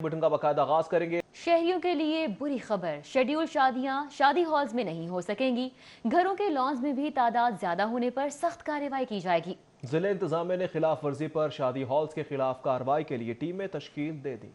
Bulletin का बाकायदा आगाज करेंगे। शहरियों के लिए बुरी खबर, शेड्यूल शादियां शादी हॉल्स में नहीं हो सकेंगी। घरों के लॉन्स में भी तादाद ज्यादा होने पर सख्त कार्रवाई की जाएगी। जिला इंतजामिया ने खिलाफ वर्जी पर शादी हॉल्स के खिलाफ कार्रवाई के लिए टीमें तश्कील दे दी।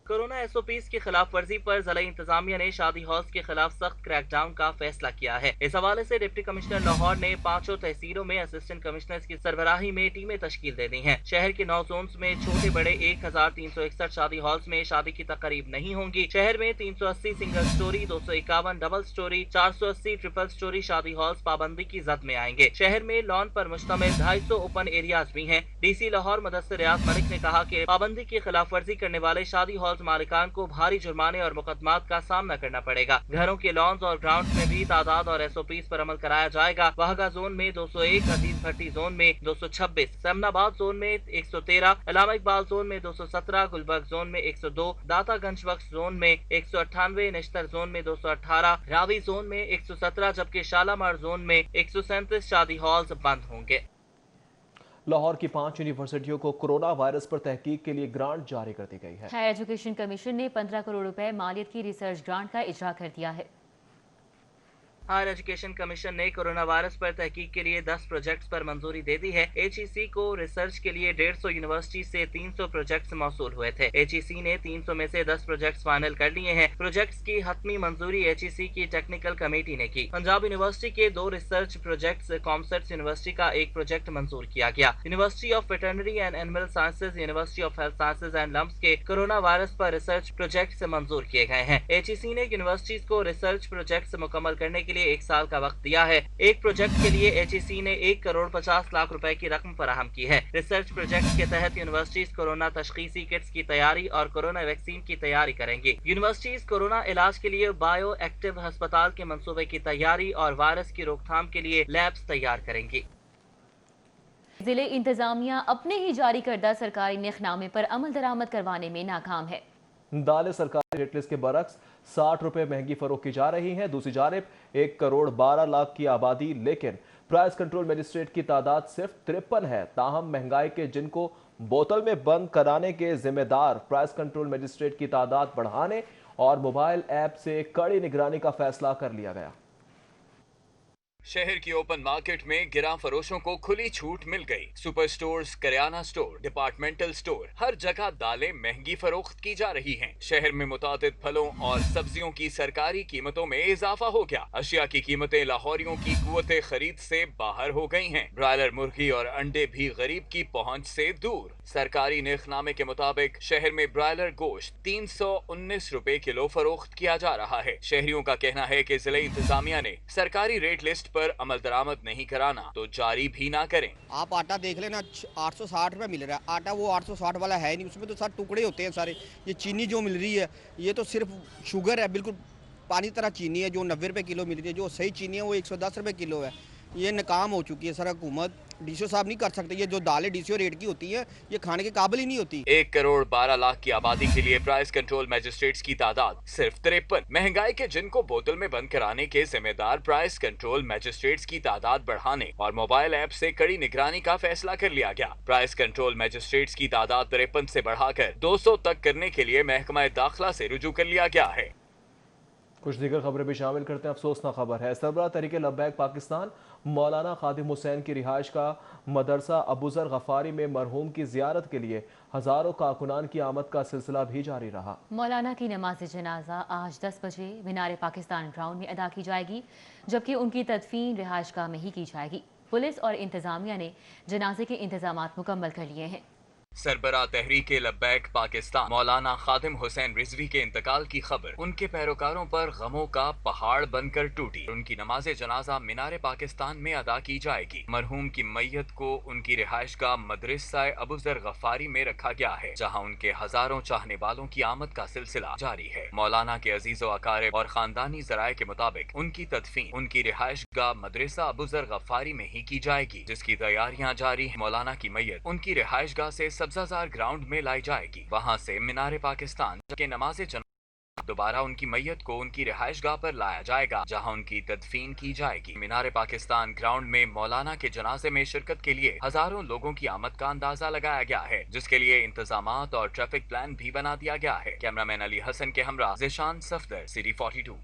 कोरोना एसओपीज की खिलाफ वर्जी पर जिला इंतजामिया ने शादी हॉल्स के खिलाफ सख्त क्रैकडाउन का फैसला किया है। इस हवाले से डिप्टी कमिश्नर लाहौर ने 5 तहसीलों में असिस्टेंट कमिश्नर्स की सरबराही में टीमें तश्कील दे दी हैं। शहर के 9 जोन्स में छोटे बड़े 1361 शादी हॉल्स में शादी की तकरीब नहीं होंगी। शहर में 380 single storey, 251 double storey, 480 triple storey शादी हॉल्स पाबंदी की जद में आएंगे। शहर में लॉन पर मुश्तमिल 250 ओपन एरियाज भी हैं। डीसी लाहौर मुदस्सिर रियाज मलिक ने कहा कि पाबंदी की खिलाफ वर्जी करने वाले शादी हॉल्स मालिकान को भारी जुर्माने और मुकदमात का सामना करना पड़ेगा। घरों के लॉन्स और ग्राउंड्स में भी तादाद और एसओपीज पर अमल कराया जाएगा। वाहगा जोन में 201, अजीज भट्टी जोन में 226, समनाबाद जोन में 113, अलामा इकबाल जोन में 217, गुलबर्ग जोन में 102, दातागंज बख्श जोन में 198, नश्तर जोन में 218, रावी जोन में 117 जबकि शालामार जोन में 137 शादी हॉल्स बंद होंगे। लाहौर की 5 यूनिवर्सिटियों को कोरोना वायरस पर तहकीक के लिए ग्रांट जारी कर दी गई है। हायर एजुकेशन कमीशन ने 15 करोड़ रुपए मालियत की रिसर्च ग्रांट का इजरा कर दिया है। हायर एजुकेशन कमीशन ने कोरोना वायरस पर तहकीक के लिए 10 प्रोजेक्ट्स पर मंजूरी दे दी है। HEC को रिसर्च के लिए 150 यूनिवर्सिटी से 300 प्रोजेक्ट्स मौसूल हुए थे। HEC ने 300 में से 10 प्रोजेक्ट्स फाइनल कर लिए हैं। प्रोजेक्ट्स की हतमी मंजूरी HEC की टेक्निकल कमेटी ने की। पंजाब यूनिवर्सिटी के 2 रिसर्च प्रोजेक्ट्स, कॉमसर्ट यूनिवर्सिटी का 1 प्रोजेक्ट मंजूर किया गया। University of veterinary and animal sciences, university of health sciences and LUMS के कोरोना वायरस पर रिसर्च प्रोजेक्ट्स मंजूर किए गए हैं। HEC ने यूनिवर्सिटीज को रिसर्च प्रोजेक्ट्स मुकम्मल करने के लिए 1 साल का वक्त दिया है। एक प्रोजेक्ट के लिए HEC ने 1 करोड़ 50 लाख रुपए की रकम फराहम की है। रिसर्च प्रोजेक्ट के तहत यूनिवर्सिटीज कोरोना तशखीसी किट्स की तैयारी और कोरोना वैक्सीन की तैयारी करेंगी। यूनिवर्सिटीज कोरोना इलाज के लिए बायो एक्टिव अस्पताल के मंसूबे की तैयारी और वायरस की रोकथाम के लिए लैब्स तैयार करेंगी। जिले इंतजामिया अपने ही जारी करदा सरकारी निखनामे पर अमल दरामद करवाने में नाकाम है। दालें सरकारी रेट लिस्ट के बरक्स 60 रुपए महंगी फरोख्त की जा रही हैं। दूसरी जानिब 1 करोड़ 12 लाख की आबादी, लेकिन प्राइस कंट्रोल मजिस्ट्रेट की तादाद सिर्फ 53 है। ताहम महंगाई के जिनको बोतल में बंद कराने के जिम्मेदार प्राइस कंट्रोल मजिस्ट्रेट की तादाद बढ़ाने और मोबाइल ऐप से कड़ी निगरानी का फैसला कर लिया गया। शहर की ओपन मार्केट में गिरां फरोशों को खुली छूट मिल गई। सुपर स्टोर्स, करियाना स्टोर, डिपार्टमेंटल स्टोर, हर जगह दालें महंगी फरोख्त की जा रही हैं। शहर में मुतादिद फलों और सब्जियों की सरकारी कीमतों में इजाफा हो गया। अशिया की कीमतें लाहौरियों की कुव्वते खरीद से बाहर हो गई हैं। ब्रायलर मुर्गी और अंडे भी गरीब की पहुंच से दूर। सरकारी निखनामे के मुताबिक शहर में ब्रायलर गोश्त 319 रुपए किलो फरोख्त किया जा रहा है। शहरियों का कहना है कि जिला इंतजामिया ने सरकारी रेट लिस्ट पर अमल दरामद नहीं कराना तो जारी भी ना करें। आप आटा देख लेना, 860 रुपये मिल रहा है। आटा वो 860 वाला है नहीं, उसमें तो सारे टुकड़े होते हैं सारे। ये चीनी जो मिल रही है ये तो सिर्फ शुगर है, बिल्कुल पानी तरह चीनी है जो 90 रुपये किलो मिल रही है। जो सही चीनी है वो 110 रुपये किलो है। ये नाकाम हो चुकी है सर हुकूमत। डीसीओ साहब नहीं कर सकते। ये जो दालें डीसीओ रेट की होती हैं ये खाने के काबिल ही नहीं होती। 1 करोड़ 12 लाख की आबादी के लिए प्राइस कंट्रोल मजिस्ट्रेट्स की तादाद सिर्फ 53। महंगाई के जिनको बोतल में बंद कराने के जिम्मेदार प्राइस कंट्रोल मजिस्ट्रेट्स की तादाद बढ़ाने और मोबाइल ऐप से कड़ी निगरानी का फैसला कर लिया गया। प्राइस कंट्रोल मजिस्ट्रेट्स की तादाद 53 से बढ़ाकर 200 तक करने के लिए महकमा दाखिला से रुजू कर लिया गया है। कुछ दीगर खबरें भी शामिल करते हैं। अफसोसनाक खबर है, सरबराह तहरीक लब्बैक पाकिस्तान मौलाना खादिम हुसैन की रिहाइश का मदरसा अबूजर गफारी में मरहूम की जियारत के लिए हजारों कारकुनान की आमद का सिलसिला भी जारी रहा। मौलाना की नमाज जनाजा आज 10 बजे मीनार पाकिस्तान ग्राउंड में अदा की जाएगी, जबकि उनकी तदफीन रिहाइशगाह में ही की जाएगी। पुलिस और इंतजामिया ने जनाजे के इंतजामात मुकम्मल कर लिए हैं। सरबराह तहरीक लब्बैक पाकिस्तान मौलाना खादिम हुसैन रिजवी के इंतकाल की खबर उनके पैरोकारों पर गमों का पहाड़ बनकर टूटी। उनकी नमाज जनाजा मीनार पाकिस्तान में अदा की जाएगी। मरहूम की मैयत को उनकी रिहाइशगाह मदरसा अबूजर गफारी में रखा गया है, जहां उनके हजारों चाहने वालों की आमद का सिलसिला जारी है। मौलाना के अजीजो अकारिब और खानदानी जराये के मुताबिक उनकी तदफीन उनकी रिहाइशगाह मदरसा अबूजर गफारी में ही की जाएगी, जिसकी तैयारियां जारी है। मौलाना की मैयत उनकी रिहाइशगाह से सब्जाजार ग्राउंड में लाई जाएगी, वहां से मीनार पाकिस्तान के नमाज दोबारा उनकी मैयत को उनकी रिहाइश गाह पर लाया जाएगा, जहां उनकी तदफीन की जाएगी। मीनार पाकिस्तान ग्राउंड में मौलाना के जनाजे में शिरकत के लिए हजारों लोगों की आमद का अंदाजा लगाया गया है, जिसके लिए इंतजामात और ट्रैफिक प्लान भी बना दिया गया है। कैमरामैन अली हसन के हमरा ज़िशान सफदर, सिटी 42।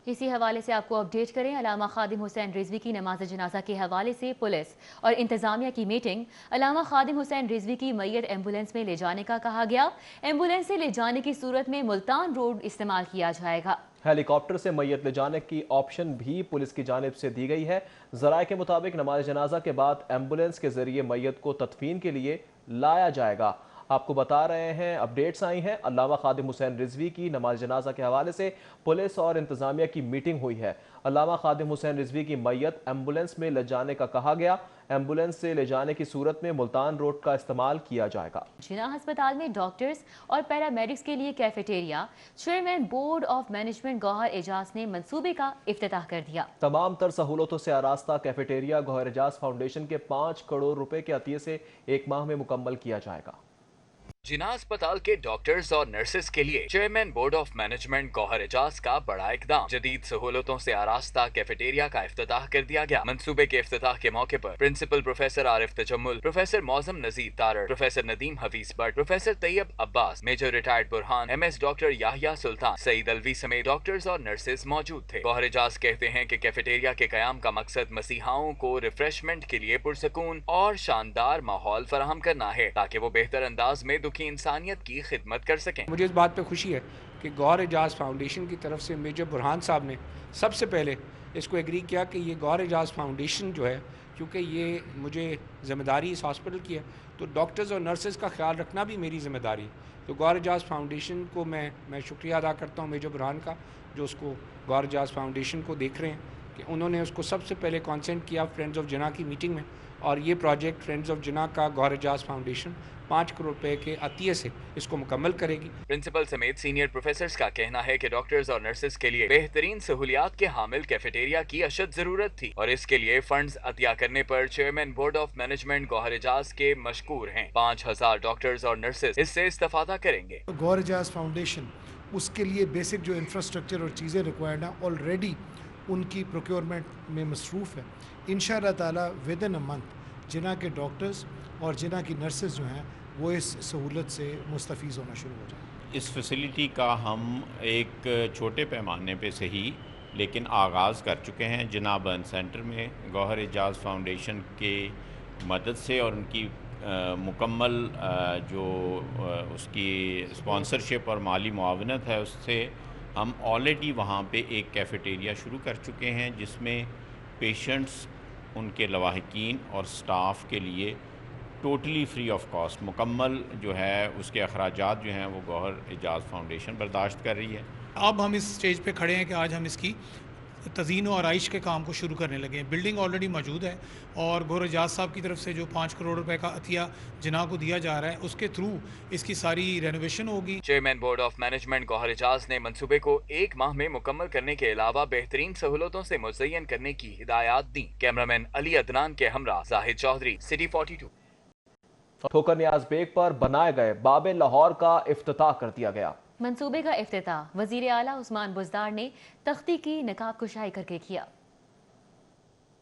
इसी हवाले से आपको अपडेट करें, अलामा खादिम हुसैन रिजवी की नमाज जनाजा के हवाले से पुलिस और इंतजामिया की मीटिंग। अलामा खादिम हुसैन रिजवी की मैयत एम्बुलेंस में ले जाने का कहा गया। एम्बुलेंस से ले जाने की सूरत में मुल्तान रोड इस्तेमाल किया जाएगा। हेलीकॉप्टर से मैयत ले जाने की ऑप्शन भी पुलिस की जानिब से दी गई है। ज़राए के मुताबिक नमाज जनाजा के बाद एम्बुलेंस के जरिए मैयत को तदफीन के लिए लाया जाएगा। आपको बता रहे हैं, अपडेट्स आई हैं। अल्लामा खादिम हुसैन रिजवी की नमाज जनाजा के हवाले से पुलिस और इंतजामिया की मीटिंग हुई है। अल्लामा खादिम हुसैन रिजवी की मैयत एम्बुलेंस में ले जाने का कहा गया। एम्बुलेंस से ले जाने की सूरत में मुल्तान रोड का इस्तेमाल किया जाएगा। जिना अस्पताल में डॉक्टर्स और पैरामेडिक्स के लिए cafeteria. Chairman board of management Gohar Ejaz ने मंसूबे का इफ्तिताह कर दिया। तमाम तर सहूलतों से आरास्ता कैफेटेरिया गौहर एजाज फाउंडेशन के 5 करोड़ रुपए के अतिये से 1 माह में मुकम्मल किया जाएगा। जिना अस्पताल के डॉक्टर्स और नर्सेस के लिए chairman board of management Gohar Ejaz का बड़ा इकदाम। जदीद सहूलतों से आरास्ता कैफेटेरिया का इफ्तिताह कर दिया गया। मंसूबे के इफ्तिताह के मौके पर principal professor Arif Tajammul, professor Moazzam Nazir Tarar, professor Nadeem Hafeez Butt, professor Tayyab Abbas, major retired Burhan, MS doctor Yahya Sultan, Saeed Alvi समेत डॉक्टर्स और नर्सेज मौजूद थे। गौहर एजाज कहते हैं कि कैफेटेरिया के कयाम का मकसद मसीहाओं को रिफ्रेशमेंट के लिए पुरसकून और शानदार माहौल फराहम करना है, ताकि वो बेहतर अंदाज में की इंसानियत की खिदमत कर सकें। मुझे इस बात पे खुशी है कि गौहर एजाज फाउंडेशन की तरफ से मेजर बुरहान साहब ने सबसे पहले इसको एग्री किया कि ये गौहर एजाज फाउंडेशन जो है, क्योंकि ये मुझे ज़िम्मेदारी इस हॉस्पिटल की है, तो डॉक्टर्स और नर्सेज का ख्याल रखना भी मेरी ज़िम्मेदारी है। तो गौहर एजाज फाउंडेशन को मैं शुक्रिया अदा करता हूँ मेजर बुरहान का, जो उसको गौहर एजाज फाउंडेशन को देख रहे हैं कि उन्होंने उसको सबसे पहले कॉन्सेंट किया फ्रेंड्स ऑफ जिना की मीटिंग में, और ये प्रोजेक्ट फ्रेंड्स ऑफ जिना का गौहर एजाज फाउंडेशन 5 करोड़ रुपए के अतिये से इसको मुकम्मल करेगी। प्रिंसिपल समेत सीनियर प्रोफेसर्स का कहना है कि डॉक्टर्स और नर्सेज के लिए बेहतरीन सहूलियात के हामिल कैफेटेरिया की अशद जरूरत थी, और इसके लिए फंड्स अतिया करने पर chairman board of management Gohar Ejaz के मशकूर हैं। 5000 डॉक्टर्स और नर्सेज इससे इस्तेफादा करेंगे। गौहर एजाज फाउंडेशन उसके लिए बेसिक जो इंफ्रास्ट्रक्चर और चीज़ें रिक्वायर्ड हैं ऑलरेडी उनकी प्रोक्योरमेंट में मसरूफ़ है। इंशाअल्लाह ताला विद इन अ मंथ जिना के डॉक्टर्स और जिना की नर्सेज जो हैं वो इस सहूलत से मुस्तफ़ीज़ होना शुरू हो जाए। इस फैसिलिटी का हम एक छोटे पैमाने पे सही लेकिन आगाज़ कर चुके हैं। जिना बर्न सेंटर में गौहर एजाज फाउंडेशन के मदद से और उनकी मुकम्मल जो उसकी स्पॉन्सरशिप और माली मुआवनत है, उससे हम ऑलरेडी वहाँ पे एक कैफेटेरिया शुरू कर चुके हैं, जिसमें पेशेंट्स, उनके लवाहिकीन और स्टाफ के लिए टोटली फ्री ऑफ कॉस्ट मुकम्मल जो है उसके अखराजात जो हैं वो गौहर एजाज फाउंडेशन बर्दाश्त कर रही है। अब हम इस स्टेज पे खड़े हैं कि आज हम इसकी तज़ीन और आइश के काम को शुरू करने लगे हैं। बिल्डिंग ऑलरेडी मौजूद है और गौहर एजाज साहब की तरफ से जो 5 करोड़ रुपए का अतिया जिना को दिया जा रहा है, उसके थ्रू इसकी सारी रेनोवेशन होगी। Chairman board of management Gohar Ejaz ने मंसूबे को 1 माह में मुकम्मल करने के अलावा बेहतरीन सहूलतों से मुज़य्यन करने की हिदायत दी। कैमरामैन अली अदनान के हमरा जाहिद चौधरी, सिटी 42। ठोकर नियाज बेग पर बनाए गए बाबे लाहौर का इफ्तिताह कर दिया गया। मंसूबे का इफ्तिताह वजीर आला उस्मान बुज़दार ने तख्ती की नकाब कुशाई करके किया।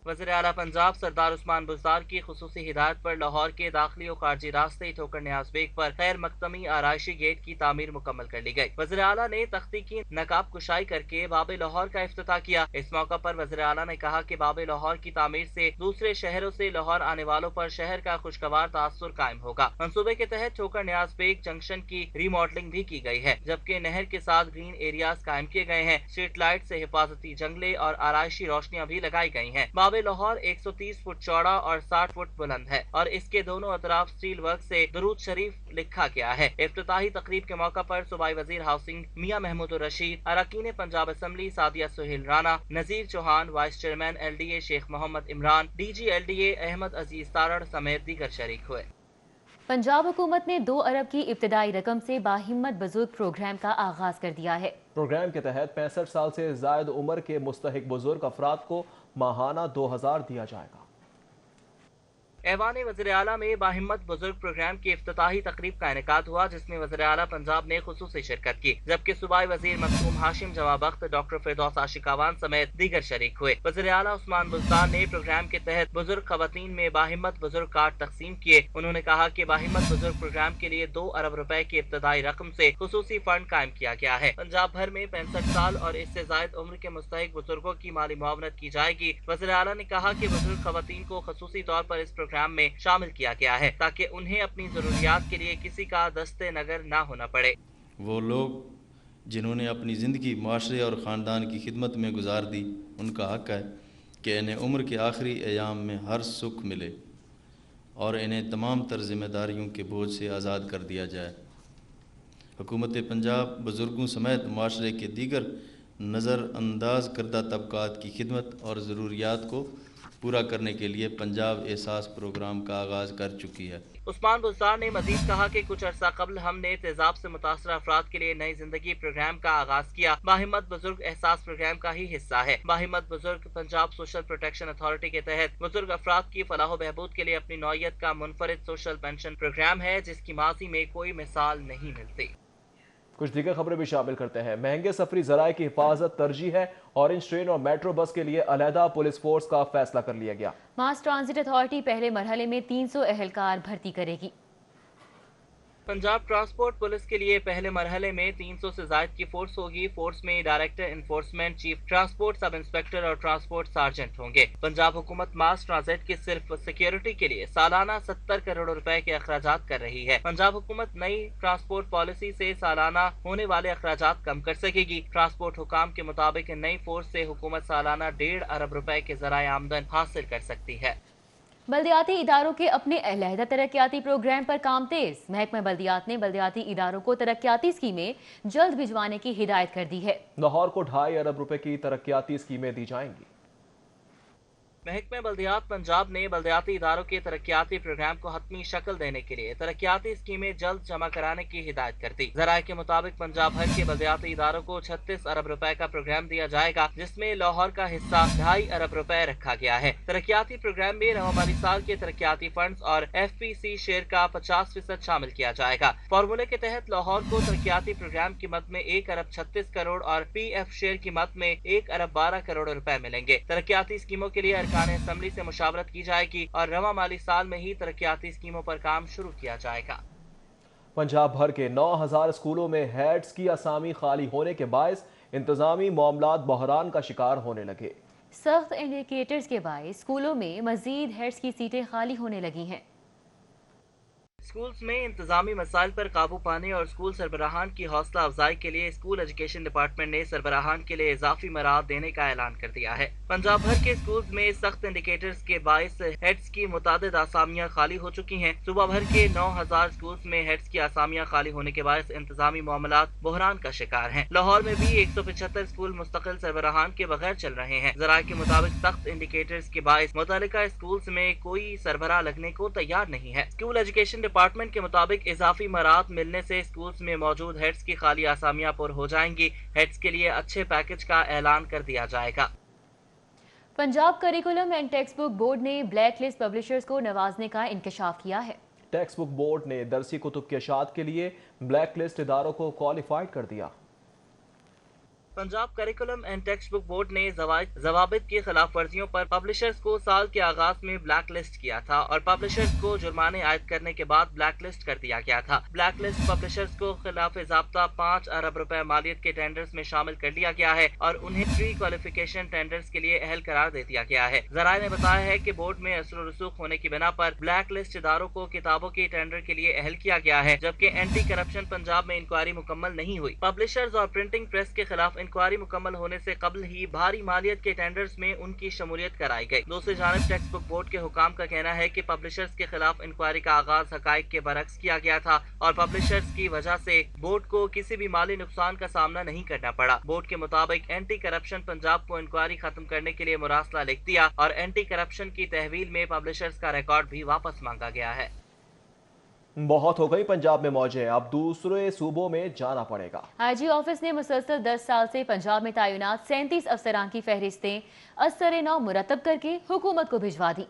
वज़ीर आला पंजाब सरदार उस्मान बुज़दार की खुसूसी हिदायत पर लाहौर के दाखिली और खारजी रास्ते ठोकर नियाज बेग पर खैर मकतमी आराइशी गेट की तामीर मुकम्मल कर ली गई। वज़ीर आला ने तख्ती की नकाब कुशाई करके बाबे लाहौर का इफ्तिताह किया। इस मौका पर वज़ीर आला ने कहा कि बाबे लाहौर की तामीर से दूसरे शहरों से लाहौर आने वालों पर शहर का खुशगवार तासुर कायम होगा। मंसूबे के तहत ठोकर नियाज बेग जंक्शन की रीमॉडलिंग भी की गई है, जबकि नहर के साथ ग्रीन एरियाज कायम किए गए हैं। स्ट्रीट लाइट से हिफाजती जंगले और आराइशी रोशनियां भी लगाई गई हैं। बाबे लाहौर 130 फुट चौड़ा और 60 फुट बुलंद है और इसके दोनों अतराफ स्टील वर्क से दुरूद शरीफ लिखा गया है। इफ्तिताही तकरीब के मौका पर सूबाई वजीर हाउसिंग मियां महमूद रशीद, अरकान Punjab assembly Sadia Sohail Rana, Nazir Chauhan, vice chairman LDA Sheikh Mohammad Imran, DG LDA Ahmad Aziz Tarar समेत दीगर शरीक हुए। पंजाब हुकूमत ने 2 अरब की इब्तिदाई रकम से बाहिम्मत बुजुर्ग प्रोग्राम का आगाज कर दिया है। प्रोग्राम के तहत 65 साल से जायद उम्र के मुस्तहिक बुजुर्ग अफराद को माहाना 2000 दिया जाएगा। ऐवान वज़ीर आला में बाहिम्मत बुजुर्ग प्रोग्राम की इफ्तिताही तकरीब का इनेकाद हुआ, जिसमें वज़ीर आला पंजाब ने खुसूसी शिरकत की, जबकि सूबाई वज़ीर मखदूम हाशिम जवाब वक्त डॉक्टर फिरदौस आशिकावान समेत दीगर शरीक हुए। वज़ीर आला उस्मान बुल्तान ने प्रोग्राम के तहत बुजुर्ग खवातीन में बाहिम्मत बुजुर्ग कार्ड तकसीम किए। उन्होंने कहा कि बाहिम्मत बुजुर्ग प्रोग्राम के लिए 2 अरब रुपए की इब्तदाई रकम से खुसूसी फंड कायम किया गया है। पंजाब भर में 65 साल और इससे जायद उम्र के मुस्तहिक बुजुर्गों की माली मुआवनत की जाएगी। वज़ीर आला ने कहा कि बुजुर्ग खवातीन को खुसूसी तौर पर इस प्रोग्राम में शामिल किया गया है ताकि उन्हें अपनी जरूरियात के लिए किसी का दस्ते नगर ना होना पड़े। वो लोग जिन्होंने अपनी ज़िंदगी माशरे और ख़ानदान की खिदमत में गुजार दी, उनका हक़ है कि इन्हें उम्र के आखिरी अयाम में हर सुख मिले और इन्हें तमाम तर ज़िम्मेदारियों के बोझ से आज़ाद कर दिया जाए। हुकूमत पंजाब बुज़ुर्गों समेत माशरे के दीगर नज़रअंदाज करदा तबकात की खिदमत और ज़रूरियात को पूरा करने के लिए पंजाब एहसास प्रोग्राम का आगाज़ कर चुकी है। उस्मान बुल्तान ने मजीद कहा कि कुछ अर्सा कबल हमने तेजाब से मुतासर अफराद के लिए नई जिंदगी प्रोग्राम का आगाज किया। बाहिम्मत बुजुर्ग एहसास प्रोग्राम का ही हिस्सा है। बाहिम्मत बुजुर्ग पंजाब सोशल प्रोटेक्शन अथॉरिटी के तहत बुजुर्ग अफराद की फलाह बहबूद के लिए अपनी नौयत का मुनफरिद सोशल पेंशन प्रोग्राम है, जिसकी माजी में कोई मिसाल नहीं मिलती। कुछ दीगर खबरें भी शामिल करते हैं। महंगे सफरी जराए की हिफाजत तरजीह है। ऑरेंज ट्रेन और मेट्रो बस के लिए अलहदा पुलिस फोर्स का फैसला कर लिया गया। मास ट्रांजिट अथॉरिटी पहले मरहले में 300 अहलकार भर्ती करेगी। पंजाब ट्रांसपोर्ट पुलिस के लिए पहले मरहले में 300 से जायद की फोर्स होगी। फोर्स में director enforcement, chief transport sub inspector और ट्रांसपोर्ट सार्जेंट होंगे। पंजाब हुकूमत मास ट्रांजिट की सिर्फ सिक्योरिटी के लिए सालाना 70 करोड़ रुपए के अखराजात कर रही है। पंजाब हुकूमत नई ट्रांसपोर्ट पॉलिसी से सालाना होने वाले अखराजात कम कर सकेगी। ट्रांसपोर्ट हुकाम के मुताबिक नई फोर्स से हुकूमत सालाना 1.5 अरब रुपए के जराए आमदन हासिल कर सकती है। बल्दियाती इदारों के अपने अलहदा तरक्याती प्रोग्राम पर काम तेज। महकमा बल्दियात ने बल्दियाती इदारों को तरक्याती स्कीमें जल्द भिजवाने की हिदायत कर दी है। लाहौर को 2.5 अरब रुपए की तरक्याती स्कीमें दी जाएंगी। महकमा बल्दियात पंजाब ने बल्दियाती इदारों के तरक्याती प्रोग्राम को हतमी शक्ल देने के लिए तरक्याती स्कीमें जल्द जमा कराने की हिदायत कर दी। ज़राए के मुताबिक पंजाब भर के बल्दियाती इदारों को 36 अरब रुपए का प्रोग्राम दिया जाएगा, जिसमें लाहौर का हिस्सा 2.5 अरब रुपए रखा गया है। तरक्याती प्रोग्राम में रवा माली साल के तरक्याती फंड और FPC शेयर का 50% शामिल किया जाएगा। फॉर्मूले के तहत लाहौर को तरक्याती प्रोग्राम की मद में 1 अरब 36 करोड़ और PF शेयर की मद में 1 अरब 12 करोड़ रुपए मिलेंगे। तरक्याती स्कीमों के लिए असेंबली से मुशावरत की जाएगी और रवा माली साल में ही तरक्याती स्कीमों पर काम शुरू किया जाएगा। पंजाब भर के 9000 स्कूलों में हेड्स की असामी खाली होने के बायस इंतजामी मामलात बहरान का शिकार होने लगे। सख्त इंडिकेटर्स के बायस स्कूलों में मजीद हेड्स की सीटें खाली होने लगी हैं। स्कूल्स में इंतजामी मसाइल पर काबू पाने और स्कूल सरबराहान की हौसला अफजाई के लिए स्कूल एजुकेशन डिपार्टमेंट ने सरबराहान के लिए इजाफी मराहत देने का ऐलान कर दिया है। पंजाब भर के स्कूल्स में सख्त इंडिकेटर्स के बायस हेड्स की मुतादिद आसामियां खाली हो चुकी हैं। सूबा भर के 9000 स्कूल्स में हेड्स की आसामियां खाली होने के बायस इंतजामी मामलात बहरान का शिकार हैं। लाहौर में भी 175 स्कूल मुस्तकिल सरबराहान के बगैर चल रहे हैं। ज़राए के मुताबिक सख्त इंडिकेटर्स के बायस मुतल्लिका स्कूल्स में कोई सरबराह लगने को तैयार नहीं है। स्कूल एजुकेशन डिपार्टमेंट के मुताबिक इजाफी मराहत मिलने से स्कूल्स में मौजूद हेड्स की खाली आसामियां पुर हो जाएंगी। हेड्स के लिए अच्छे पैकेज का ऐलान कर दिया जाएगा। Punjab curriculum and text book board ने ब्लैक लिस्ट पब्लिशर्स को नवाजने का इंकशाफ किया है। टेक्स्ट बुक बोर्ड ने दरसी कुतुब के अशात के लिए ब्लैक लिस्ट इदारों को क्वालिफाइड कर दिया। Punjab curriculum and text book board ने जवाबित की खिलाफ वर्जियों पर पब्लिशर्स को साल के आगाज में ब्लैक लिस्ट किया था और पब्लिशर्स को जुर्माने आयद करने के बाद ब्लैक लिस्ट कर दिया गया था। ब्लैक लिस्ट पब्लिशर्स को खिलाफ ज़ाब्ता 5 अरब रुपए मालियत के टेंडर्स में शामिल कर लिया गया है और उन्हें प्री क्वालिफिकेशन टेंडर्स के लिए अहल करार दे दिया गया है। ज़राए ने बताया है कि बोर्ड में असर रसूख होने की बिना पर ब्लैक लिस्ट इदारों को किताबों के टेंडर के लिए अहल किया गया है, जबकि एंटी करप्शन पंजाब में इंक्वायरी मुकम्मल नहीं हुई। पब्लिशर्स और प्रिंटिंग प्रेस के खिलाफ इंक्वायरी मुकम्मल होने से कबल ही भारी मालियत के टेंडर्स में उनकी शमूलियत कराई गई। दूसरी जानिब टेक्स्ट बुक बोर्ड के हुकाम का कहना है कि पब्लिशर्स के खिलाफ इंक्वायरी का आगाज हकाइक के बरक्स किया गया था और पब्लिशर्स की वजह से बोर्ड को किसी भी माली नुकसान का सामना नहीं करना पड़ा। बोर्ड के मुताबिक एंटी करप्शन पंजाब को इंक्वायरी खत्म करने के लिए मुरासला लिख दिया और एंटी करप्शन की तहवील में पब्लिशर्स का रिकॉर्ड भी वापस मांगा गया है। बहुत हो गई पंजाब में मौजें, अब दूसरे सूबों में जाना पड़ेगा। IG ऑफिस ने मुसलसल 10 साल से पंजाब में तैनात 37 अफसरान की फहरिस्तें असर-ए-नौ मुरतब करके हुकूमत को भिजवा दी।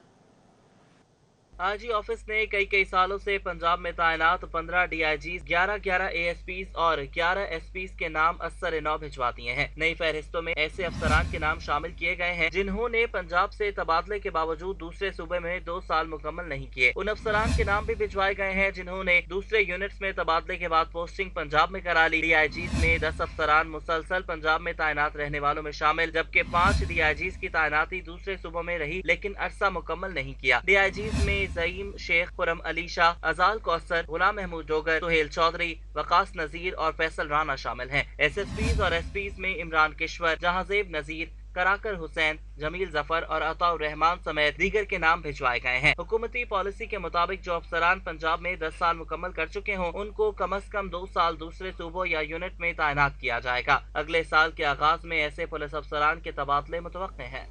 आईजी ऑफिस ने कई सालों से पंजाब में तैनात 15 DIGs, 11 ASPs और 11 SPs के नाम असर-ए-नौ भिजवा दिए हैं। नई फहरिस्तों में ऐसे अफसरान के नाम शामिल किए गए हैं जिन्होंने पंजाब से तबादले के बावजूद दूसरे सूबे में 2 साल मुकम्मल नहीं किए। उन अफसरान के नाम भी भिजवाए गए हैं जिन्होंने दूसरे यूनिट्स में तबादले के बाद पोस्टिंग पंजाब में करा ली। DIGs में 10 अफसरान मुसलसल पंजाब में तैनात रहने वालों में शामिल, जबकि 5 DIGs की तैनाती दूसरे सूबों में रही लेकिन अरसा मुकम्मल नहीं किया। DIGs में ज़ईम शेख, खुरम अली शाह, अजाल कौसर, गुलाम महमूद डोगर, सुहेल चौधरी, वकास नजीर और फैसल राना शामिल हैं। SSPs और SPs में इमरान किश्वर, जहांजेब नजीर, कराकर हुसैन, जमील जफर और अताउर रहमान समेत दीगर के नाम भिजवाए गए हैं। हुकूमती पॉलिसी के मुताबिक जो अफसरान पंजाब में 10 साल मुकम्मल कर चुके हों उनको कम अज कम 2 साल दूसरे सूबों या यूनिट में तैनात किया जाएगा। अगले साल के आगाज में ऐसे पुलिस अफसरान के तबादले मुतवक्के हैं।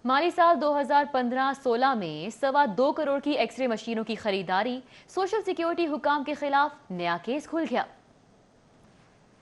माली साल 2015-16 में 2.25 करोड़ की एक्सरे मशीनों की खरीदारी, सोशल सिक्योरिटी हुकाम के खिलाफ नया केस खुल गया।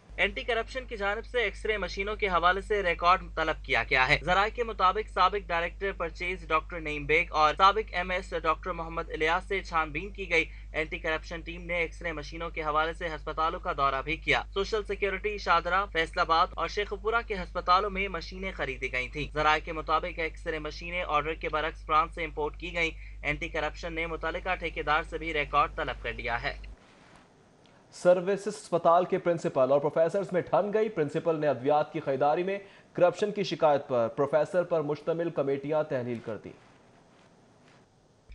एंटी करप्शन की जानिब से एक्सरे मशीनों के हवाले से रिकॉर्ड तलब किया गया है। जराये के मुताबिक साबिक director purchase doctor Naeem Baig और साबिक MS डॉक्टर मोहम्मद इलियास से छानबीन की गई। एंटी करप्शन टीम ने एक्सरे मशीनों के हवाले से अस्पतालों का दौरा भी किया। सोशल सिक्योरिटी, शादरा, फैसलाबाद और शेखपुरा के अस्पतालों में मशीनें खरीदी गई थी। जराये के मुताबिक एक्सरे मशीनें ऑर्डर के बरक्स फ्रांस से इम्पोर्ट की गई। एंटी करप्शन ने मुतल्लिका ठेकेदार से भी रिकॉर्ड तलब कर लिया है। सर्विसेज अस्पताल के प्रिंसिपल और प्रोफेसर्स में ठन गई। प्रिंसिपल ने अद्वियात की खरीदारी में करप्शन की शिकायत पर प्रोफेसर पर मुश्तमिल कमेटियां तहलील कर दी।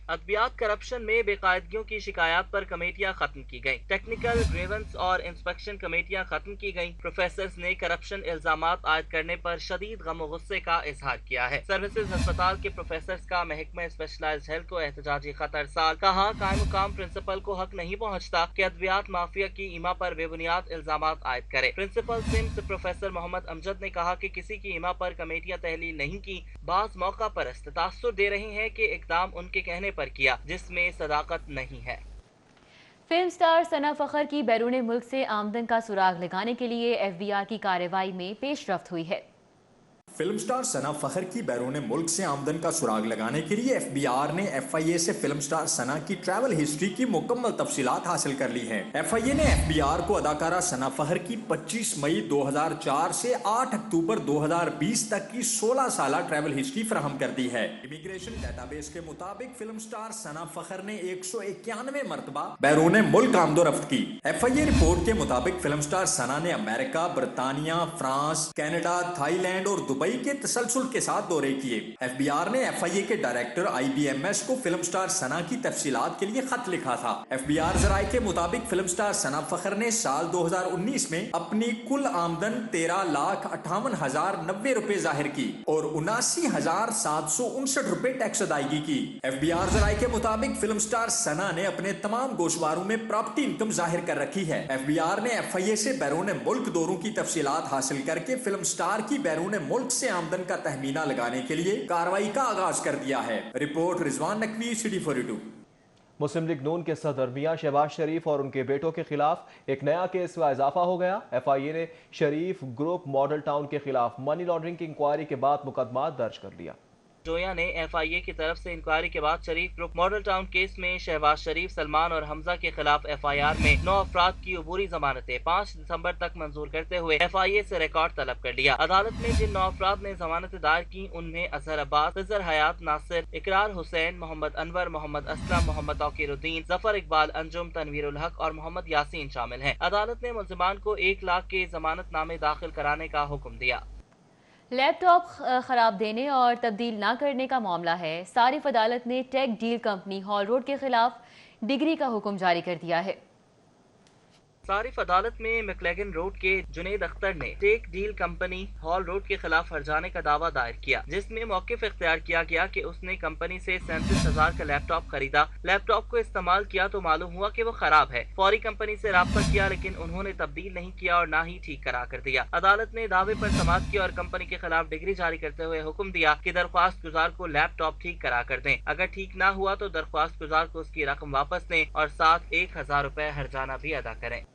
अद्वियात करप्शन में बेकायदगियों की शिकायत पर कमेटियां खत्म की गईं। टेक्निकल, ग्रीवेंस और इंस्पेक्शन कमेटियां खत्म की गईं। प्रोफेसर्स ने करप्शन इल्जामात आयद करने पर शदीद गम और गुस्से का इजहार किया है। सर्विसेज अस्पताल के प्रोफेसर्स का महकमा स्पेशलाइज्ड हेल्थ को एहतजाजी खत अरसाल। कहा, कायम मुकाम प्रिंसिपल को हक नहीं पहुँचता कि अद्वियात माफिया की ईमा पर बेबुनियाद इल्जामात आयद करे। प्रिंसिपल सिम्स प्रोफेसर मोहम्मद अमजद ने कहा कि किसी की ईमा पर कमेटियां तहलील नहीं की। बाज मौका परस्त तासुर दे रहे हैं कि इकदाम उनके कहने पर किया जिसमें सदाकत नहीं है। फिल्म स्टार सना फखर की बैरून मुल्क से आमदन का सुराग लगाने के लिए FBI की कार्रवाई में पेशरफ्त हुई है। फिल्म स्टार सना फखर की बैरून मुल्क से आमदन का सुराग लगाने के लिए FBI ने FIA से फिल्म स्टार सना की ट्रैवल हिस्ट्री की मुकम्मल तफसीलात हासिल कर ली हैं। FIA ने FBR को अदाकारा सना फखर की 25 मई 2004 से 8 अक्टूबर 2020 तक की 16 साला ट्रैवल हिस्ट्री फराहम कर दी है। इमिग्रेशन डेटाबेस के मुताबिक फिल्म स्टार सना फखर ने 191 मरतबा बैरून मुल्क आमदोरफ्त की। FIA रिपोर्ट के मुताबिक फिल्म स्टार सना ने अमेरिका, बरतानिया, फ्रांस, कनाडा, थाईलैंड और दुबई के तसलसल के साथ दौरे किए। FBR ने FIA के डायरेक्टर IBMS को फिल्म स्टार सना की तफसीलात के लिए खत लिखा था। FBR जराये के मुताबिक फिल्म स्टार सना फखर ने साल 2019 में अपनी कुल आमदन 13,58,090 रुपए जाहिर की और 79,759 रुपए टैक्स अदायगी की। FBR जराये के मुताबिक फिल्म स्टार सना ने अपने तमाम गोशवारों में प्रॉपर्टी इनकम जाहिर कर रखी है। FBR ने FIA से बैरून मुल्क दौरों की तफसीलात हासिल करके फिल्म स्टार की बैरून मुल्क से आमदन का तहमीना लगाने के लिए कार्रवाई का आगाज कर दिया है। Report Rizwan Naqvi, city 42। मुस्लिम लीग नून के सदर मियां शहबाज शरीफ और उनके बेटों के खिलाफ एक नया केस में इजाफा हो गया। FIA ने शरीफ ग्रुप मॉडल टाउन के खिलाफ मनी लॉन्ड्रिंग की इंक्वायरी के बाद मुकदमा दर्ज कर लिया। जोया ने FIA की तरफ से इंक्वायरी के बाद शरीफ ग्रुप मॉडल टाउन केस में शहबाज शरीफ, सलमान और हमजा के खिलाफ FIR में 9 अफराद की अबूरी जमानतें 5 दिसंबर तक मंजूर करते हुए FIA से रिकॉर्ड तलब कर लिया। अदालत ने जिन 9 अफराद ने जमानतें दायर की उनमें अजहर अब्बास, खिजर हयात नासिर, इकरार हुसैन, मोहम्मद अनवर, मोहम्मद असलम, मोहम्मद तौकीरुद्दीन, जफर इकबाल अंजुम, तनवीरुल हक और मोहम्मद यासीन शामिल हैं। अदालत ने मुल्जिमान को 1 लाख के जमानतनामे दाखिल कराने का हुक्म दिया। लैपटॉप खराब देने और तब्दील ना करने का मामला है। सारिफ अदालत ने tech deal company Hall Road के खिलाफ डिग्री का हुक्म जारी कर दिया है। सारिफ अदालत में मैक्लेगन रोड के जुनेद अख्तर ने tech deal company Hall Road के खिलाफ हर्जाने का दावा दायर किया, जिसमें मौकिफ इख्तियार किया गया कि उसने कंपनी से 37,000 का लैपटॉप खरीदा। लैपटॉप को इस्तेमाल किया तो मालूम हुआ कि वो खराब है। फौरी कंपनी से राब्ता किया लेकिन उन्होंने तब्दील नहीं किया और ना ही ठीक करा कर दिया। अदालत ने दावे पर समाअत की और कंपनी के खिलाफ डिग्री जारी करते हुए हुक्म दिया कि दरख्वास्त गुजार को लैपटॉप ठीक करा कर दें। अगर ठीक ना हुआ तो दरख्वास्त गुजार को उसकी रकम वापस दें और साथ 1,000 रुपए हर्जाना भी अदा करें।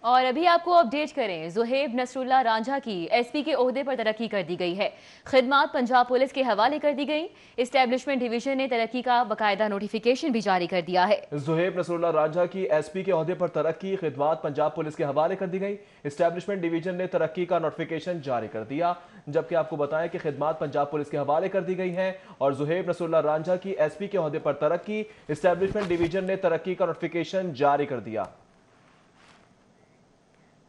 اور ابھی آپ کو اپڈیٹ کریں، زہیب نصراللہ رانجھا کی ایس پی کے عہدے پر ترقی کر دی گئی ہے، خدمات پنجاب پولیس کے حوالے کر دی گئی۔ اسٹیبلشمنٹ ڈویژن نے ترقی کا باقاعدہ نوٹیفیکیشن بھی جاری کر دیا ہے۔ زہیب نصراللہ رانجھا کی ایس پی کے عہدے پر ترقی، خدمات پنجاب پولیس کے حوالے کر دی گئی۔ اسٹیبلشمنٹ ڈویژن نے ترقی کا نوٹیفیکیشن جاری کر دیا، جبکہ آپ کو بتائیں کہ خدمات پنجاب پولیس کے حوالے کر دی گئی ہیں اور زہیب نصراللہ رانجھا کی ایس پی کے عہدے پر ترقی، اسٹیبلشمنٹ ڈویژن نے ترقی کا نوٹیفیکیشن جاری کر دیا۔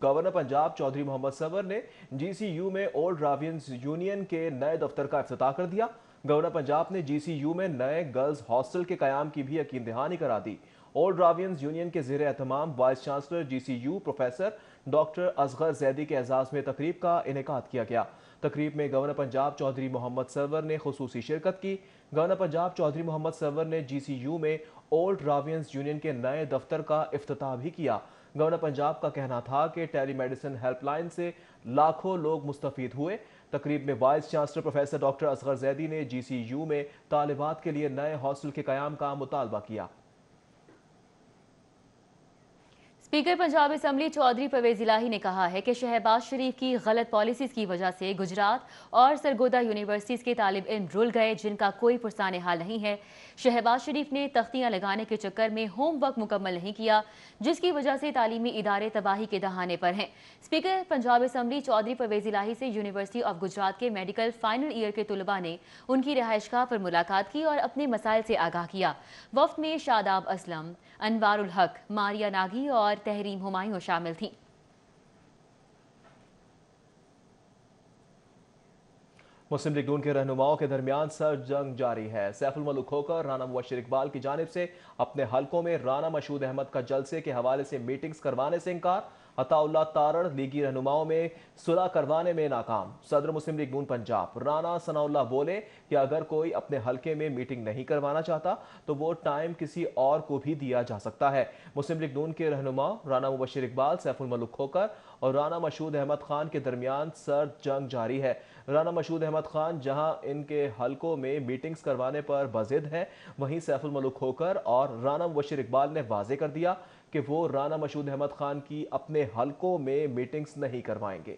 گورنر پنجاب چودھری محمد سرور نے جی سی یو میں اولڈ راوینز یونین کے نئے دفتر کا افتتاح کر دیا۔ گورنر پنجاب نے جی سی یو میں نئے گرلز ہاسٹل کے قیام کی بھی یقین دہانی کرا دی۔ اولڈ راوینز یونین کے زیر اہتمام vice chancellor G C U professor doctor Asghar Zaidi کے اعزاز میں تقریب کا انعقاد کیا گیا۔ تقریب میں گورنر پنجاب چودھری محمد سرور نے خصوصی شرکت کی۔ گورنر پنجاب چودھری محمد سرور نے جی سی یو میں اولڈ راوینز یونین کے نئے دفتر کا افتتاح بھی کیا۔ گورنر پنجاب کا کہنا تھا کہ ٹیلی میڈیسن ہیلپ لائن سے لاکھوں لوگ مستفید ہوئے۔ تقریب میں vice chancellor professor doctor Asghar Zaidi نے جی سی یو میں طالبات کے لیے نئے ہاسٹل کے قیام کا مطالبہ کیا۔ اسپیکر پنجاب اسمبلی چودھری پرویز الہی نے کہا ہے کہ شہباز شریف کی غلط پالیسیز کی وجہ سے گجرات اور سرگودا یونیورسٹیز کے طالب علم رل گئے جن کا کوئی پرسان حال نہیں ہے۔ شہباز شریف نے تختیاں لگانے کے چکر میں ہوم ورک مکمل نہیں کیا جس کی وجہ سے تعلیمی ادارے تباہی کے دہانے پر ہیں۔ اسپیکر پنجاب اسمبلی چودھری پرویز الہی سے یونیورسٹی آف گجرات کے میڈیکل فائنل ایئر کے طلباء نے ان کی رہائش گاہ پر ملاقات کی اور اپنے مسائل سے آگاہ کیا۔ وفد میں شاداب اسلم، انوار الحق، ماریا ناگی اور تحریم ہمایوں شامل تھیں۔ مسلم لیگ نون کے رہنماؤں کے درمیان سرد جنگ جاری ہے۔ سیف الملک کھوکھر رانا مبشر اقبال کی جانب سے اپنے حلقوں میں رانا مشہود احمد کا جلسے کے حوالے سے میٹنگز کروانے سے انکار۔ عطا اللہ تارڑ لیگی رہنماؤں میں صلح کروانے میں ناکام۔ صدر مسلم لیگ نون پنجاب رانا ثناء اللہ بولے کہ اگر کوئی اپنے حلقے میں میٹنگ نہیں کروانا چاہتا تو وہ ٹائم کسی اور کو بھی دیا جا سکتا ہے۔ مسلم لیگ نون کے رہنما رانا مبشر اقبال، سیف الملک کھوکھر اور رانا مشہود احمد خان کے درمیان سرد جنگ جاری ہے۔ رانا مشہود احمد خان جہاں ان کے حلقوں میں میٹنگز کروانے پر بضد ہیں، وہیں سیف الملک کھوکھر اور رانا مبشر اقبال نے واضح کر دیا کہ وہ رانا مشہود احمد خان کی اپنے حلقوں میں میٹنگز نہیں کروائیں گے۔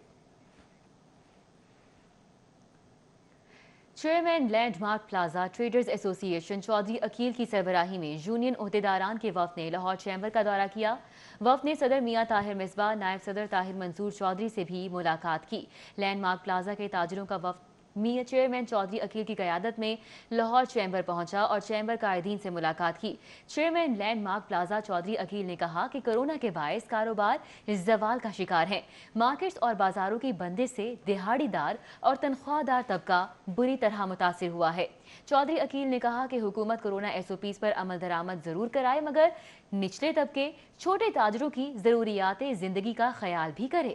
Chairman landmark plaza traders association Chaudhry Aqeel کی سربراہی میں یونین عہدیداران کے وفد نے لاہور چیمبر کا دورہ کیا۔ وفد نے صدر میاں طاہر مصباح، نائب صدر طاہر منصور چودھری سے بھی ملاقات کی۔ لینڈ مارک پلازا کے تاجروں کا وفد میاں چیئرمین چودھری عقیل کی قیادت میں لاہور چیمبر پہنچا اور چیمبر قائدین سے ملاقات کی۔ Chairman landmark plaza Chaudhry Aqeel نے کہا کہ کورونا کے باعث کاروبار زوال کا شکار ہیں۔ مارکیٹس اور بازاروں کی بندش سے دہاڑی دار اور تنخواہ دار طبقہ بری طرح متاثر ہوا ہے۔ چودھری عقیل نے کہا کہ حکومت کورونا ایس او پیز پر عمل درآمد ضرور کرائے مگر نچلے طبقے، چھوٹے تاجروں کی ضروریات زندگی کا خیال بھی کرے۔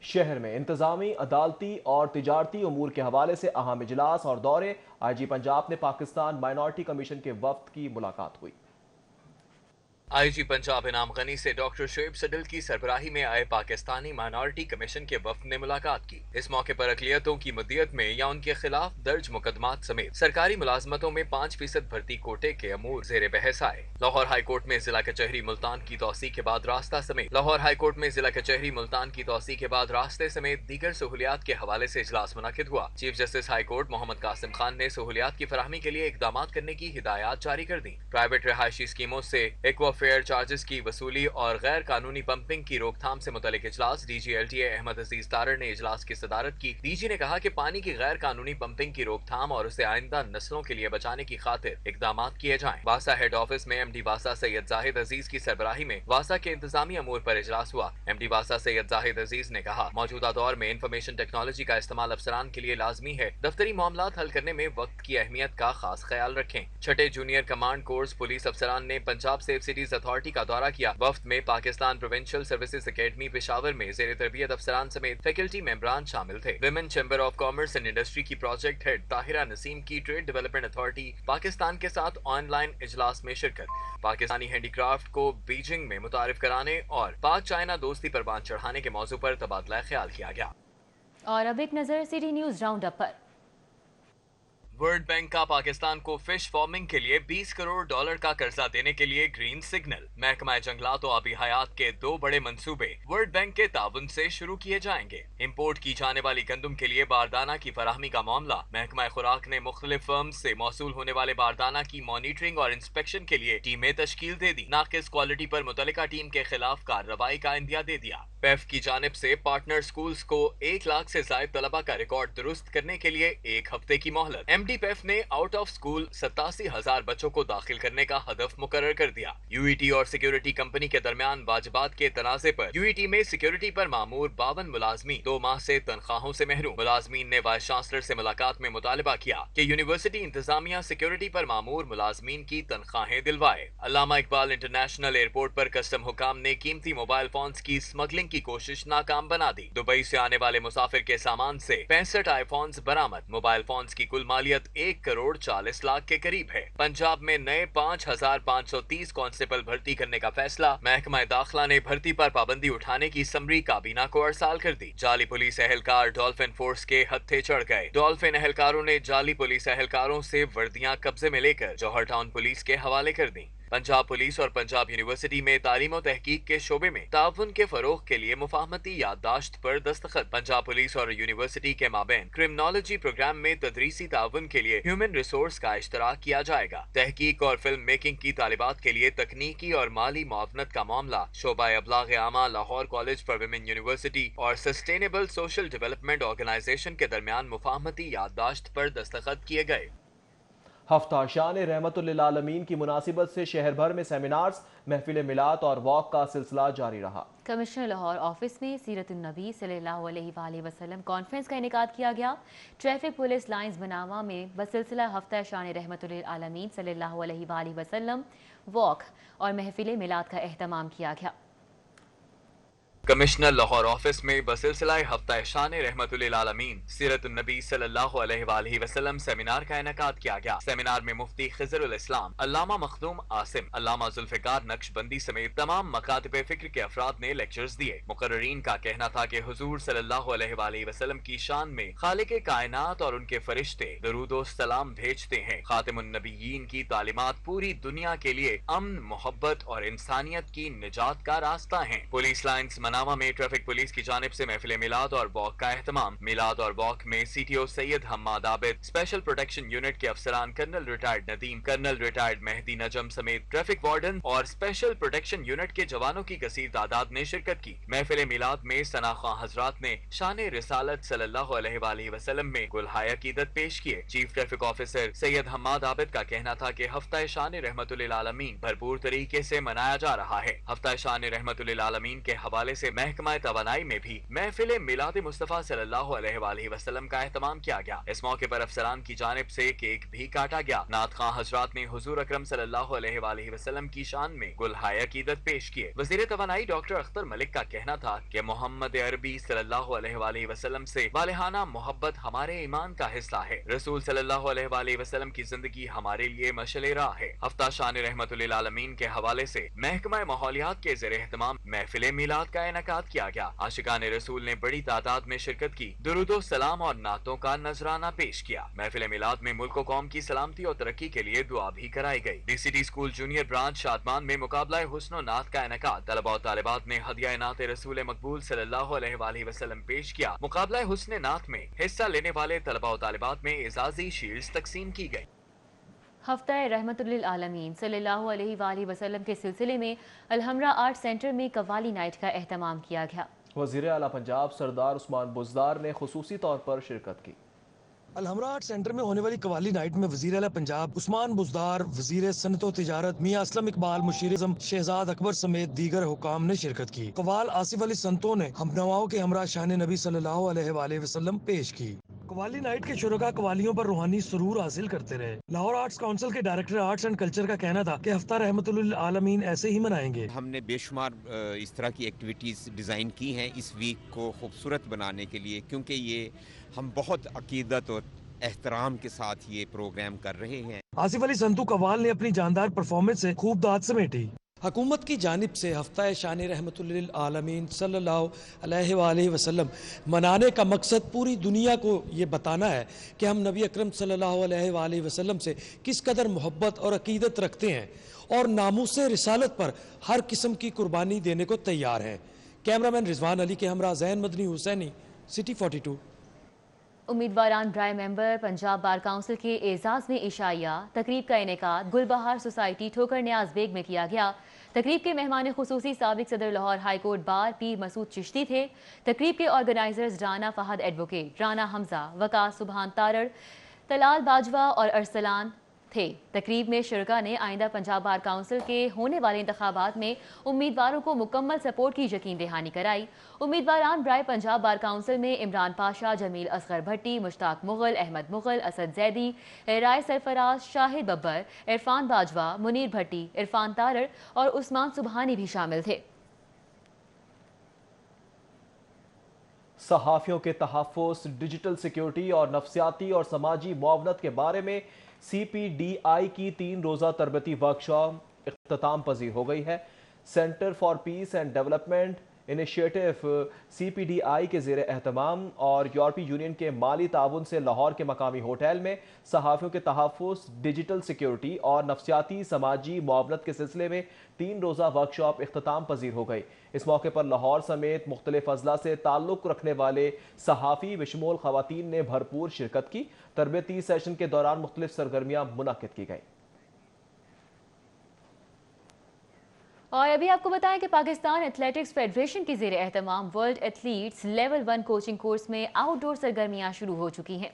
شہر میں انتظامی، عدالتی اور تجارتی امور کے حوالے سے اہم اجلاس اور دورے۔ آئی جی پنجاب نے پاکستان مائنارٹی کمیشن کے وفد کی ملاقات ہوئی۔ آئی جی پنجاب انعام غنی سے ڈاکٹر شعیب صدل کی سربراہی میں آئے پاکستانی مائنارٹی کمیشن کے وفد نے ملاقات کی۔ اس موقع پر اقلیتوں کی مدیت میں یا ان کے خلاف درج مقدمات سمیت سرکاری ملازمتوں میں 5% بھرتی کوٹے کے امور زیر بحث آئے۔ لاہور ہائی کورٹ میں ضلع کچہری ملتان کی توسیع کے بعد راستہ سمیت لاہور ہائی کورٹ میں ضلع کچہری ملتان کی توسیع کے بعد راستے سمیت دیگر سہولیات کے حوالے سے اجلاس منعقد ہوا۔ چیف جسٹس ہائی کورٹ محمد قاسم خان نے سہولیات کی فراہمی کے لیے اقدامات کرنے کی ہدایات جاری کر دیں۔ پرائیویٹ رہائشی اسکیموں سے ایکوا فیئر چارجز کی وصولی اور غیر قانونی پمپنگ کی روک تھام سے متعلق اجلاس D G L T A Ahmad Aziz Tarar نے اجلاس کی صدارت کی۔ ڈی جی نے کہا کہ پانی کی غیر قانونی پمپنگ کی روک تھام اور اسے آئندہ نسلوں کے لیے بچانے کی خاطر اقدامات کیے جائیں۔ واسا ہیڈ آفس میں ایم ڈی واسا سید زاہد عزیز کی سربراہی میں واسا کے انتظامی امور پر اجلاس ہوا۔ ایم ڈی واسا سید زاہد عزیز نے کہا موجودہ دور میں انفارمیشن ٹیکنالوجی کا استعمال افسران کے لیے لازمی ہے۔ دفتری معاملات حل کرنے میں وقت کی اہمیت کا خاص خیال رکھیں۔ چھٹے جونیئر کمانڈ کورس پولیس افسران نے پنجاب سیف سٹیز اتھارٹی کا دورہ کیا۔ وفد میں Pakistan provincial services academy Peshawar میں زیر تربیت افسران سمیت فیکلٹی ممبران شامل تھے۔ Women chamber of commerce and industry کی پروجیکٹ ہیڈ طاہرہ نسیم کی ٹریڈ ڈیولپمنٹ اتھارٹی پاکستان کے ساتھ آن لائن اجلاس میں شرکت۔ پاکستانی ہینڈی کرافٹ کو بیجنگ میں متعارف کرانے اور پاک چائنا دوستی پر بان چڑھانے کے موضوع پر تبادلہ خیال کیا گیا۔ اور اب ایک نظر سٹی نیوز راؤنڈ اپ پر۔ वर्ल्ड बैंक का पाकिस्तान को फिश फार्मिंग के लिए 20 करोड़ डॉलर का कर्जा देने के लिए ग्रीन सिग्नल। महकमा जंगलात और आबी हयात के 2 बड़े मंसूबे वर्ल्ड बैंक के ताउन से शुरू किए जाएंगे। इंपोर्ट की जाने वाली गंदम के लिए बारदाना की फराहमी का मामला। महकमा खुराक ने मुख्तलिफ फर्म से मौसूल होने वाले बारदाना की मॉनिटरिंग और इंस्पेक्शन के लिए टीमें तश्कील दे दी। नाकिस क्वालिटी पर मुतल्लिका टीम के खिलाफ कार्रवाई का इंदिया दे दिया। पैफ की जानिब से पार्टनर स्कूल्स को 1 लाख से ज्यादा तलबा का रिकॉर्ड दुरुस्त करने के लिए 1 हफ्ते की मोहलत। एमडी पैफ ने आउट ऑफ स्कूल 87,000 बच्चों को दाखिल करने का हदफ मुकर्रर कर दिया। यूईटी और सिक्योरिटी कंपनी के दरमियान वाजिबात के तनाज़े पर यूईटी में सिक्योरिटी पर मामूर 52 मुलाजमीन 2 माह से तनख्वाहों से महरूम। मुलाजमीन ने वाइस चांसलर से मुलाकात में मुतालबा किया कि यूनिवर्सिटी इंतजामिया सिक्योरिटी पर मामूर मुलाजमीन की तनख्वाहें दिलवाए। अल्लामा इकबाल इंटरनेशनल एयरपोर्ट पर कस्टम हुकाम ने कीमती मोबाइल फोन्स की स्मगलिंग की कोशिश नाकाम बना दी। दुबई से आने वाले मुसाफिर के सामान से 65 आईफोन्स बरामद। मोबाइल फोन्स की कुल मालियत 1 करोड़ 40 लाख के करीब है। पंजाब में नए 5,530 कांस्टेबल भर्ती करने का फैसला। महकमा दाखिला ने भर्ती पर पाबंदी उठाने की समरी काबीना को अरसाल कर दी। जाली पुलिस एहलकार डॉल्फिन फोर्स के हत्थे चढ़ गए। डॉल्फिन एहलकारों ने जाली पुलिस एहलकारों से वर्दियां कब्जे में लेकर जौहर टाउन पुलिस के हवाले कर दी। पंजाब पुलिस और पंजाब यूनिवर्सिटी में तालीम और तहकीक के शोबे में ताउन के फरोग के लिए मुफाहमती याददाश्त पर दस्तखत। पंजाब पुलिस और यूनिवर्सिटी के माबैन क्रिमिनोलॉजी प्रोग्राम में तदरीसी ताउन के लिए ह्यूमन रिसोर्स का इश्तराक किया जाएगा। तहकीक और फिल्म मेकिंग की तालिबात के लिए तकनीकी और माली मुआवनत का मामला। शोबा अबलाग आमा Lahore college for women university और सस्टेनेबल सोशल डेवलपमेंट ऑर्गेनाइजेशन के दरमियान मुफाहमती याददाश्त पर दस्तखत किए गए। हफ्ता शान रहमतुल्लिल आलमीन की मुनासिबत से शहर भर में सेमिनार्स, महफिल मिलाद और वॉक का सिलसिला जारी रहा। कमिश्नर लाहौर ऑफिस में सीरतुन्नबी सल्लल्लाहु अलैहि वसल्लम कॉन्फ्रेंस का इनेकाद किया गया। ट्रैफिक पुलिस लाइंस बनावा में बसिलसिला हफ्ता शान रहमतुल्लिल आलमीन सल्लल्लाहु अलैहि वसल्लम वॉक और महफिल मिलाद का एहतमाम किया गया। कमिश्नर लाहौर ऑफिस में बसिलसिला हफ्ता शान रहमतुल्लिल आलमीन सीरतुन्नबी सल्लल्लाहु अलैहि वसल्लम सेमिनार का इनेकाद किया गया। सेमिनार में मुफ्ती खिजरुल इस्लाम, अल्लामा मखदूम आसिम, अल्लामा जुल्फिकार नक्शबंदी समेत तमाम मकातिब फिक्र के अफराद ने लेक्चर्स दिए। मुकर्ररीन का कहना था कि हुजूर सल्लल्लाहु अलैहि वसल्लम की शान में खालिक कायनात और उनके फरिश्ते दरूदो सलाम भेजते हैं। खातिमुन नबीयीन की तालीमात पूरी दुनिया के लिए अमन, मोहब्बत और इंसानियत की निजात का रास्ता है। पुलिस लाइन्स मनावा में ट्रैफिक पुलिस की जानिब से महफिल मिलाद और वॉक का एहतमाम। मिलाद और वॉक में CTO Syed Hammad Abid, special protection unit के अफसरान colonel retired Nadeem, colonel retired Mehdi Najam समेत ट्रैफिक वार्डन और स्पेशल प्रोटेक्शन यूनिट के जवानों की कसीर तादाद ने शिरकत की। महफिल मिलाद में सना खां हजरात ने शान रिसालत सल्लल्लाहु अलैहि वसल्लम में गुलहाया कीदत पेश किए। Chief traffic officer Syed Hammad Abid का कहना था कि हफ्ता शान रहमतुल्लिल आलमीन भरपूर तरीके से मनाया जा रहा है। हफ्ता शान रहमतुल्लिल आलमीन के हवाले से महकमा तवानाई में भी महफिल मिलाद मुस्तफा सल्लल्लाहु अलैहि वसल्लम का एहतमाम किया गया। इस मौके पर अफसरान की जानिब से केक भी काटा गया। नात खां हजरात ने हुजूर अकरम सल्लल्लाहु अलैहि वसल्लम की शान में गुलहाया कीदत पेश किए। वजीर तवानाई डॉक्टर अख्तर मलिक का कहना था कि मोहम्मद अरबी सल्लल्लाहु अलैहि वसल्लम से वालिहाना मोहब्बत हमारे ईमान का हिस्सा है। रसूल सल्लल्लाहु अलैहि वसल्लम की जिंदगी हमारे लिए मशअल राह है। हफ्ता शान रहमतुल्लिल आलमीन के हवाले से महकमा माहौलियात के ज़ेर एहतमाम महफिल मिलाद का इनेकाद किया गया। आशिकान रसूल ने बड़ी तादाद में शिरकत की, दुरूदो सलाम और नातों का नजराना पेश किया। महफिल मिलाद में मुल्क कौम की सलामती और तरक्की के लिए दुआ भी कराई गई। DCT school junior branch Shadman में मुकाबला हुस्न और नात का इनेकाद। तलबा और तालिबात ने हदिया नात रसूल मकबूल सल्लल्लाहु अलैहि वसल्लम पेश किया। मुकाबला हुस्न नात में हिस्सा लेने वाले तलबा और तालिबात में एजाजी शील्ड्स तकसीम की गई। हफ्ता रहमतुल्लिल आलमीन सल्लल्लाहु अलैहि वसल्लम के सिलसिले में अलहमरा आर्ट सेंटर में कव्वाली नाइट का एहतमाम किया गया। वज़ीर आला पंजाब सरदार उस्मान बुज़दार ने खुसूसी तौर पर शिरकत की। अलहमरा आर्ट सेंटर में होने वाली कवाली नाइट में वज़ीर आला पंजाब उस्मान बुज़दार, वज़ीर सनत व तिजारत मियां असलम इकबाल, मुशीर आज़म शहजाद अकबर समेत दीगर हुकाम ने शिरकत की। कवाल आसिफ अली संतों ने हमनवाओं के हमरा शान नबी सल्लल्लाहु अलैहि वसल्लम पेश की। कवाली नाइट के शुरका कवालियों पर रूहानी सुरूर हासिल करते रहे। लाहौर आर्ट्स काउंसिल के डायरेक्टर आर्ट्स एंड कल्चर का कहना था कि हफ्ता रहमतुल्लिल आलमीन ऐसे ही मनाएंगे। हमने बेशुमार इस तरह की एक्टिविटीज़ डिज़ाइन की हैं इस वीक को खूबसूरत बनाने के लिए, क्योंकि ये हम बहुत अकीदत और एहतराम के साथ ये प्रोग्राम कर रहे हैं। आसिफ अली संतू कवाल ने अपनी जानदार परफॉर्मेंस से खूब दाद समेटी। حکومت کی جانب سے ہفتہ شان رحمت للعالمین صلی اللہ علیہ وآلہ وسلم منانے کا مقصد پوری دنیا کو یہ بتانا ہے کہ ہم نبی اکرم صلی اللہ علیہ وآلہ وسلم سے کس قدر محبت اور عقیدت رکھتے ہیں اور ناموس رسالت پر ہر قسم کی قربانی دینے کو تیار ہیں۔ کیمرامین رضوان علی کے ہمراہ زین مدنی حسینی، سٹی 42۔ امیدواران برائے ممبر پنجاب بار کونسل کے اعزاز میں عشائیہ تقریب کا انعقاد گل بہار سوسائٹی ٹھوکر نیاز بیگ میں کیا گیا۔ تقریب کے مہمان خصوصی سابق صدر لاہور ہائی کورٹ بار پیر مسعود چشتی تھے۔ تقریب کے آرگنائزرز رانا فہد ایڈوکیٹ، رانا حمزہ، وقاص سبحان تارڑ، طلال باجوہ اور ارسلان تھے۔ تقریب میں شرکا نے آئندہ پنجاب بار کونسل کے ہونے والے انتخابات میں امیدواروں کو مکمل سپورٹ کی یقین دہانی کرائی۔ امیدواران برائے پنجاب بار کونسل میں عمران پاشا، جمیل اصغر بھٹی، مشتاق مغل، احمد مغل، اسد زیدی، رائے سرفراز، شاہد ببر، عرفان باجوہ، منیر بھٹی، عرفان تارڑ اور عثمان سبحانی بھی شامل تھے۔ صحافیوں کے تحفظ، ڈیجیٹل سیکیورٹی اور نفسیاتی اور سماجی معاونت کے بارے میں سی پی ڈی آئی کی 3 روزہ تربیتی ورکشاپ اختتام پذیر ہو گئی ہے۔ Centre for peace and development initiative C P D I کے زیر اہتمام اور یورپی یونین کے مالی تعاون سے لاہور کے مقامی ہوٹل میں صحافیوں کے تحفظ، ڈیجیٹل سیکیورٹی اور نفسیاتی سماجی معاونت کے سلسلے میں 3 روزہ ورکشاپ اختتام پذیر ہو گئی۔ اس موقع پر لاہور سمیت مختلف اضلاع سے تعلق رکھنے والے صحافی بشمول خواتین نے بھرپور شرکت کی۔ تربیتی سیشن کے دوران مختلف سرگرمیاں منعقد کی گئیں۔ اور ابھی آپ کو بتائیں کہ پاکستان ایتھلیٹکس فیڈریشن کے زیر اہتمام world athletes level 1 coaching course میں آؤٹ ڈور سرگرمیاں شروع ہو چکی ہیں۔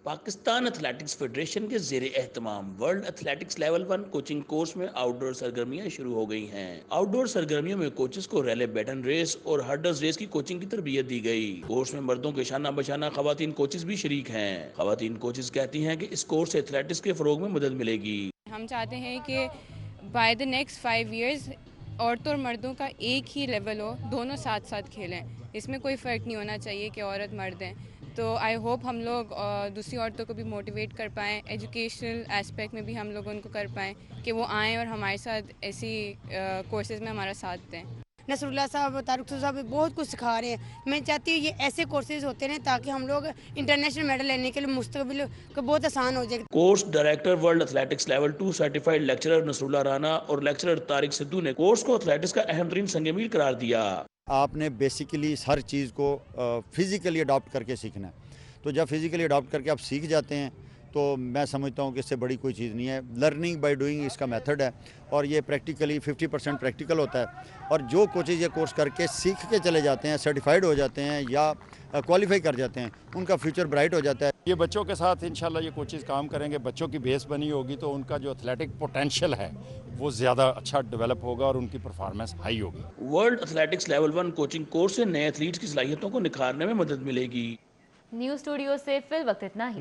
پاکستان ایتھلیٹکس فیڈریشن کے زیر اہتمام world athletics level 1 coaching course میں آؤٹ ڈور سرگرمیاں شروع ہو گئی ہیں۔ آؤٹ ڈور سرگرمیوں میں کوچز کو ریلے بیٹن ریس اور ہرڈلز ریس کی کوچنگ کی تربیت دی گئی۔ کورس میں مردوں کے شانہ بشانہ خواتین کوچز بھی شریک ہیں۔ خواتین کوچز کہتی ہیں کہ اس کورس سے ایتھلیٹکس کے فروغ میں مدد ملے گی۔ ہم چاہتے ہیں کہ بائی دا نیکسٹ 5 ایئرز عورتوں اور مردوں کا ایک ہی لیول ہو، دونوں ساتھ ساتھ کھیلیں۔ اس میں کوئی فرق نہیں ہونا چاہیے کہ عورت مرد ہیں۔ تو آئی ہوپ ہم لوگ دوسری عورتوں کو بھی موٹیویٹ کر پائیں، ایجوکیشنل ایسپیکٹ میں بھی ہم لوگ ان کو کر پائیں کہ وہ آئیں اور ہمارے ساتھ ایسی کورسز میں ہمارا ساتھ دیں۔ نصر اللہ صاحب، طارق صاحب بہت کچھ سکھا رہے ہیں۔ میں چاہتی ہوں یہ ایسے کورسز ہوتے ہیں تاکہ ہم لوگ انٹرنیشنل میڈل لینے کے لیے مستقبل کو بہت آسان ہو جائے۔ Course director world athletics level 2 certified lecturer Nasrullah Rana اور لیکچرر طارق سدھو نے کورس کو ایتھلیٹکس کا اہم ترین سنگ میل قرار دیا۔ آپ نے بیسیکلی ہر چیز کو فزیکلی اڈاپٹ کر کے سیکھنا ہے، تو جب فزیکلی اڈاپٹ کر کے آپ سیکھ جاتے ہیں تو میں سمجھتا ہوں کہ اس سے بڑی کوئی چیز نہیں ہے۔ لرننگ بائی ڈوئنگ اس کا میتھڈ ہے اور یہ پریکٹیکلی 50% پریکٹیکل ہوتا ہے، اور جو کوچز یہ کورس کر کے سیکھ کے چلے جاتے ہیں، سرٹیفائیڈ ہو جاتے ہیں یا کوالیفائی کر جاتے ہیں، ان کا فیوچر برائٹ ہو جاتا ہے۔ یہ بچوں کے ساتھ انشاءاللہ یہ کوچز کام کریں گے، بچوں کی بیس بنی ہوگی تو ان کا جو ایتھلیٹک پوٹینشیل ہے وہ زیادہ اچھا ڈیولپ ہوگا اور ان کی پرفارمنس ہائی ہوگی۔ World athletics level 1 coaching course سے نئے ایتھلیٹس کی صلاحیتوں کو نکھارنے میں مدد ملے گی۔ نیوز اسٹوڈیو سے فی الوقت اتنا ہی۔